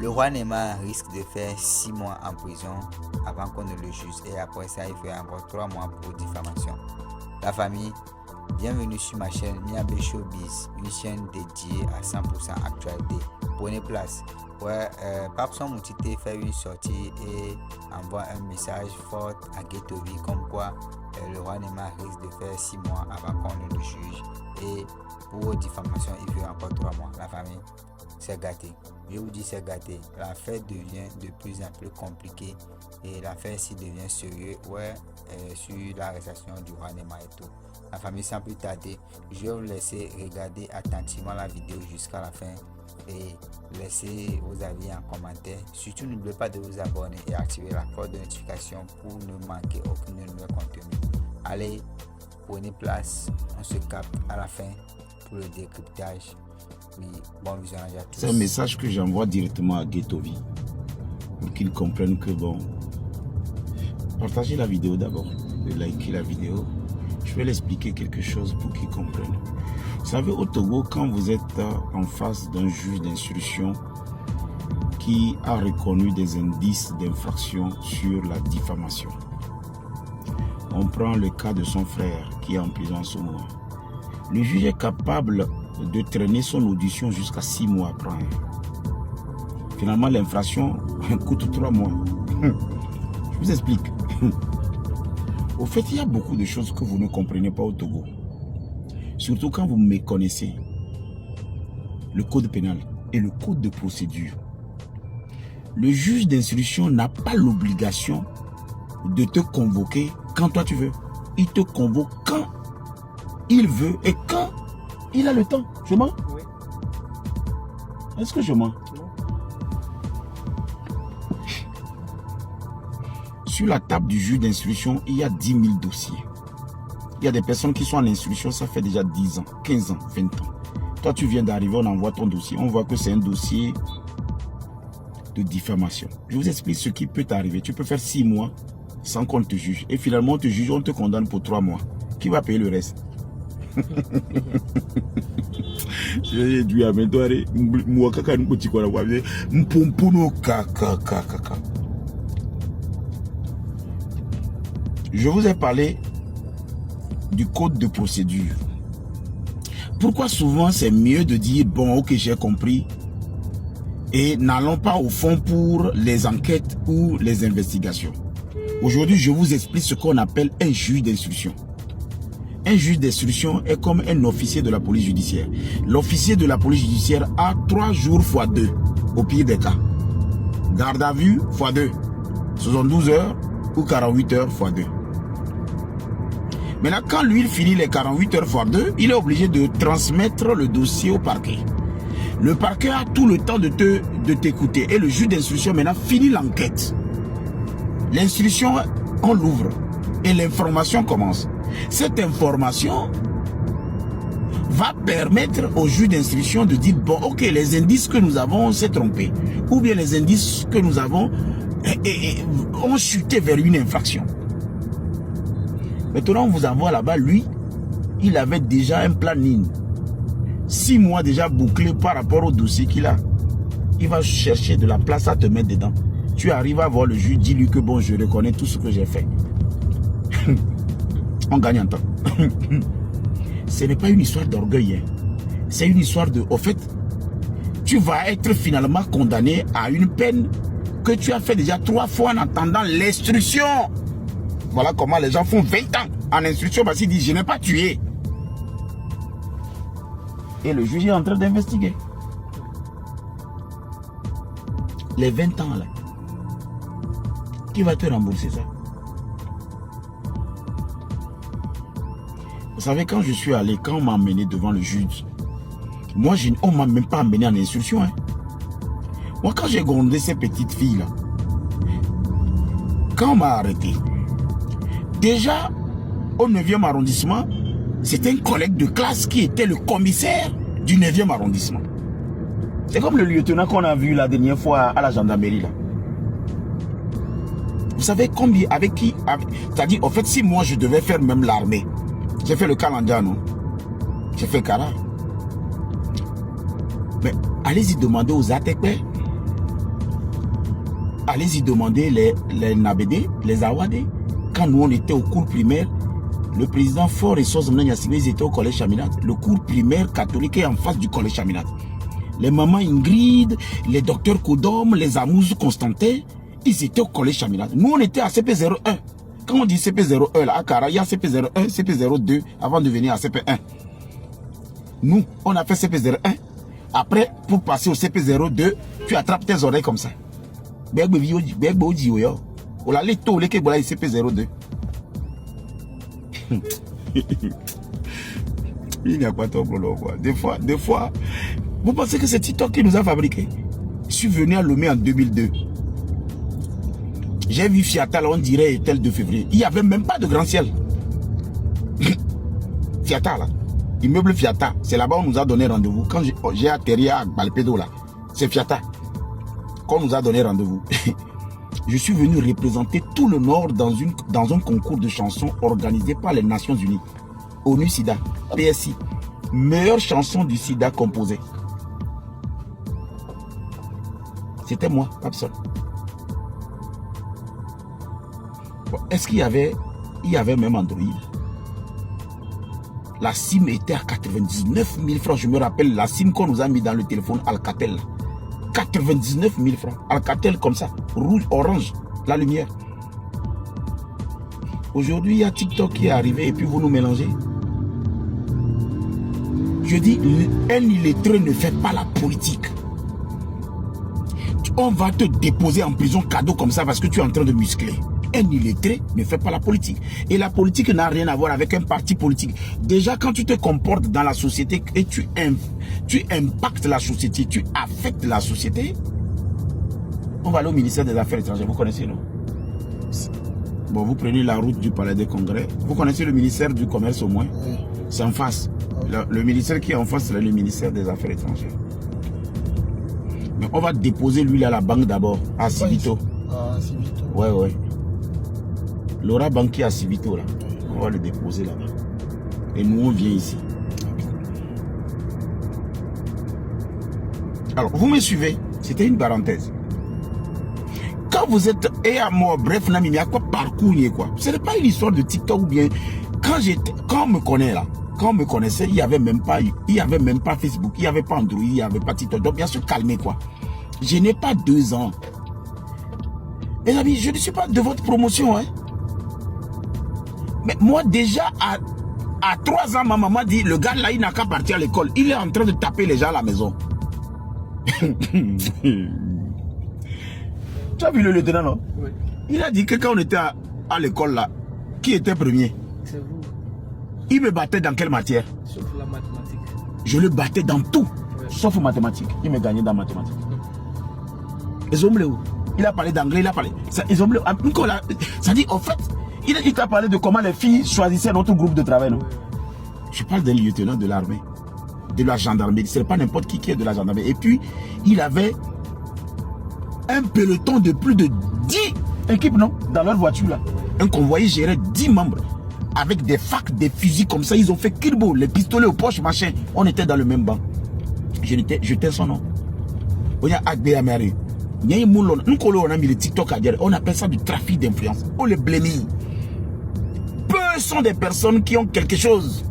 Le roi Neymar risque de faire 6 mois en prison avant qu'on ne le juge et après ça il fera encore 3 mois pour diffamation. La famille, bienvenue sur ma chaîne Miabe Showbiz, une chaîne dédiée à 100% actualité. Prenez place. Papson Moutité fait une sortie et envoie un message fort à Guetovi comme quoi le roi Neymar risque de faire 6 mois avant qu'on ne le juge et pour diffamation il fera encore 3 mois. La famille, c'est gâté. Je vous dis c'est gâté. L'affaire devient de plus en plus compliquée et l'affaire s'y devient sérieuse sur l'arrestation du roi Neymar et tout. La famille, sans plus tarder, je vais vous laisser regarder attentivement la vidéo jusqu'à la fin et laissez vos avis en commentaire. Surtout n'oubliez pas de vous abonner et activer la cloche de notification pour ne manquer aucun de nouveau contenu. Allez, prenez place, on se capte à la fin pour le décryptage. Oui, bon visionnage à tous. C'est un message que j'envoie directement à Guetovi pour qu'il comprenne que bon, partagez la vidéo d'abord, likez la vidéo. Je vais l'expliquer quelque chose pour qu'il comprenne. Vous savez, au Togo, quand vous êtes en face d'un juge d'instruction qui a reconnu des indices d'infraction sur la diffamation, on prend le cas de son frère qui est en prison en ce moment. Le juge est capable de traîner son audition jusqu'à 6 mois après. Finalement, l'infraction coûte 3 mois. Je vous explique. Au fait, il y a beaucoup de choses que vous ne comprenez pas au Togo. Surtout quand vous méconnaissez le code pénal et le code de procédure. Le juge d'instruction n'a pas l'obligation de te convoquer quand toi tu veux. Il te convoque quand il veut et quand il a le temps. Je mens? Oui. Est-ce que je mens? Non. Sur la table du juge d'instruction, il y a 10 000 dossiers. Il y a des personnes qui sont en instruction, ça fait déjà 10 ans, 15 ans, 20 ans. Toi, tu viens d'arriver, on envoie ton dossier. On voit que c'est un dossier de diffamation. Je vous explique ce qui peut t'arriver. Tu peux faire 6 mois sans qu'on te juge. Et finalement, on te juge, on te condamne pour 3 mois. Qui va payer le reste? Je vous ai parlé du code de procédure. Pourquoi souvent c'est mieux de dire bon ok j'ai compris et n'allons pas au fond pour les enquêtes ou les investigations. Aujourd'hui je vous explique ce qu'on appelle un juge d'instruction. Un juge d'instruction est comme un officier de la police judiciaire. L'officier de la police judiciaire a 3 jours x 2 au pire des cas. Garde à vue x 2. 72 heures ou 48 heures x 2. Maintenant, quand lui il finit les 48 heures x 2, il est obligé de transmettre le dossier au parquet. Le parquet a tout le temps de t'écouter. Et le juge d'instruction maintenant finit l'enquête. L'instruction, on l'ouvre. Et l'information commence. Cette information va permettre au juge d'instruction de dire bon ok les indices que nous avons on s'est trompé. Ou bien les indices que nous avons ont chuté vers une infraction. Maintenant, on vous envoie là-bas, lui, il avait déjà un planning. 6 mois déjà bouclé par rapport au dossier qu'il a. Il va chercher de la place à te mettre dedans. Tu arrives à voir le juge, dis-lui que bon, je reconnais tout ce que j'ai fait. On gagne en temps. Ce n'est pas une histoire d'orgueil. Hein. C'est une histoire de... Au fait, tu vas être finalement condamné à une peine que tu as fait déjà 3 fois en attendant l'instruction. Voilà comment les gens font 20 ans en instruction parce qu'ils disent je n'ai pas tué. Et le juge est en train d'investiguer. Les 20 ans là. Qui va te rembourser ça? Vous savez, quand je suis allé, quand on m'a emmené devant le juge, moi on ne m'a même pas emmené en instruction. Hein. Moi quand j'ai grondé ces petites filles là, quand on m'a arrêté, déjà, au 9e arrondissement, c'est un collègue de classe qui était le commissaire du 9e arrondissement. C'est comme le lieutenant qu'on a vu la dernière fois à la gendarmerie. Là. Vous savez combien, avec qui, c'est-à-dire, en fait, si moi je devais faire même l'armée, j'ai fait le Kalanja, non? J'ai fait Kara. Mais allez-y demander aux Atekpé. allez-y demander les Nabédé, les Awadé. Quand nous, on était au cours primaire, le président Faure et Sozomna Yassine, ils étaient au collège Chaminade. Le cours primaire catholique est en face du collège Chaminade. Les mamans Ingrid, les docteurs Kodom, les Amouz Constantin, ils étaient au collège Chaminade. Nous, on était à CP01. Quand on dit CP01, là, à Kara, il y a CP01, CP02, avant de venir à CP1. Nous, on a fait CP01. Après, pour passer au CP02, tu attrapes tes oreilles comme ça. CP02. Il n'y a pas de problème, quoi. Des fois, vous pensez que c'est TikTok qui nous a fabriqué? Je suis venu à Lomé en 2002. J'ai vu Fiata, là, on dirait tel 2 février. Il n'y avait même pas de grand ciel. Fiata, là. Immeuble Fiata. C'est là-bas où on nous a donné rendez-vous. Quand j'ai atterri à Balpedo, là, c'est Fiata qu'on nous a donné rendez-vous. Je suis venu représenter tout le Nord dans un concours de chansons organisé par les Nations Unies. ONU SIDA, PSI. Meilleure chanson du SIDA composée. C'était moi, Papson. Bon, est-ce qu'il y avait même Android? La SIM était à 99 000 francs. Je me rappelle la SIM qu'on nous a mis dans le téléphone Alcatel. 99 000 francs. Alcatel comme ça. Rouge, orange, la lumière. Aujourd'hui, il y a TikTok qui est arrivé et puis vous nous mélangez. Je dis, un illettré ne fait pas la politique. On va te déposer en prison cadeau comme ça parce que tu es en train de muscler. Un illettré ne fait pas la politique. Et la politique n'a rien à voir avec un parti politique. Déjà, quand tu te comportes dans la société et tu impactes la société, tu affectes la société, on va aller au ministère des Affaires étrangères. Vous connaissez, non? Bon, vous prenez la route du Palais des Congrès. Vous connaissez le ministère du Commerce au moins? Oui. C'est en face. Le ministère qui est en face, c'est le ministère des Affaires étrangères. Mais on va déposer lui à la banque d'abord, à Civito. Ah, Civito. Ouais, ouais. Laura Banquier à Civito, là. On va le déposer là-bas. Et nous, on vient ici. Alors, vous me suivez? C'était une parenthèse. Quand vous êtes... Et à moi, bref, il y a quoi parcours, quoi. Ce n'est pas une histoire de TikTok ou bien... Quand on me connaît, là, quand on me connaissait, il n'y avait même pas Facebook, il n'y avait pas Android, il n'y avait pas TikTok. Donc, bien sûr, calmez, quoi. Je n'ai pas 2 ans. Mes amis, je ne suis pas de votre promotion, hein. Mais moi, déjà, à 3 ans, ma maman dit, le gars là, il n'a qu'à partir à l'école. Il est en train de taper les gens à la maison. Tu as vu le lieutenant, non? Oui. Il a dit que quand on était à l'école là, qui était premier? C'est vous. Il me battait dans quelle matière? Sauf la mathématique. Je le battais dans tout, oui. Sauf mathématiques. Il me gagnait dans mathématiques. Les hommes, il a parlé d'anglais, il a parlé. Ça dit, en fait, il t'a parlé de comment les filles choisissaient notre groupe de travail, non? Oui. Je parle d'un lieutenant de l'armée, de la gendarmerie. Ce n'est pas n'importe qui est de la gendarmerie. Et puis, il avait un peloton de plus de 10 équipes, non? Dans leur voiture, là. Un convoyé gérait 10 membres. Avec des facs, des fusils comme ça. Ils ont fait kirbo, les pistolets aux poches, machin. On était dans le même banc. Je tais son nom. On a mis le TikTok à dire. On appelle ça du trafic d'influence. On les blémit. Peu sont des personnes qui ont quelque chose.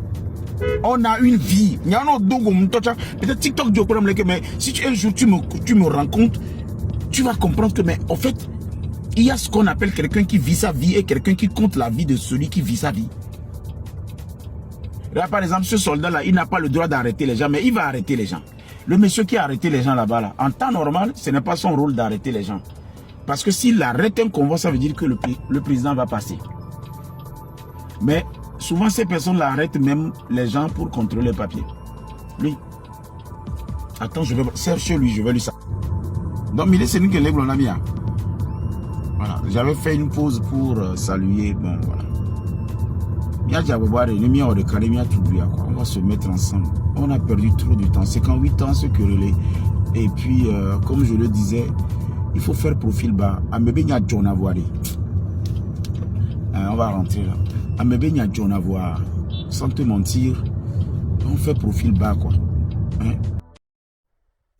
On a une vie. Peut-être TikTok, mais si un jour tu me rencontres, tu vas comprendre que, mais en fait, il y a ce qu'on appelle quelqu'un qui vit sa vie et quelqu'un qui compte la vie de celui qui vit sa vie. Là, par exemple, ce soldat-là, il n'a pas le droit d'arrêter les gens, mais il va arrêter les gens. Le monsieur qui a arrêté les gens là-bas, là, en temps normal, ce n'est pas son rôle d'arrêter les gens. Parce que s'il arrête un convoi, ça veut dire que le président va passer. Mais souvent, ces personnes-là arrêtent même les gens pour contrôler les papiers. Lui. Attends, je vais... Cherche lui, je vais lui... Donc, il est celui qui lève l'ami. Voilà. J'avais fait une pause pour saluer. Bon, voilà. On va se mettre ensemble. On a perdu trop de temps. 58 ans, se quereller. Et puis, comme je le disais, il faut faire profil bas. On va rentrer là. John avoir. Sans te mentir, on fait profil bas, quoi. Hein?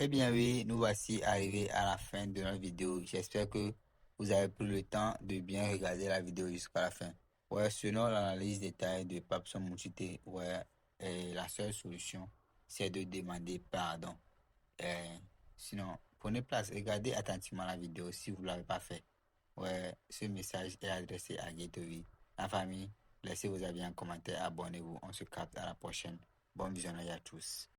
Eh bien oui, nous voici arrivés à la fin de notre vidéo. J'espère que vous avez pris le temps de bien regarder la vidéo jusqu'à la fin. Ouais, selon l'analyse détaillée de Papson Mouchité, ouais, la seule solution, c'est de demander pardon. Sinon, prenez place, regardez attentivement la vidéo si vous ne l'avez pas fait. Ouais, ce message est adressé à Getovi. La famille, laissez vos avis en commentaire, abonnez-vous. On se capte à la prochaine. Bon visionnage à tous.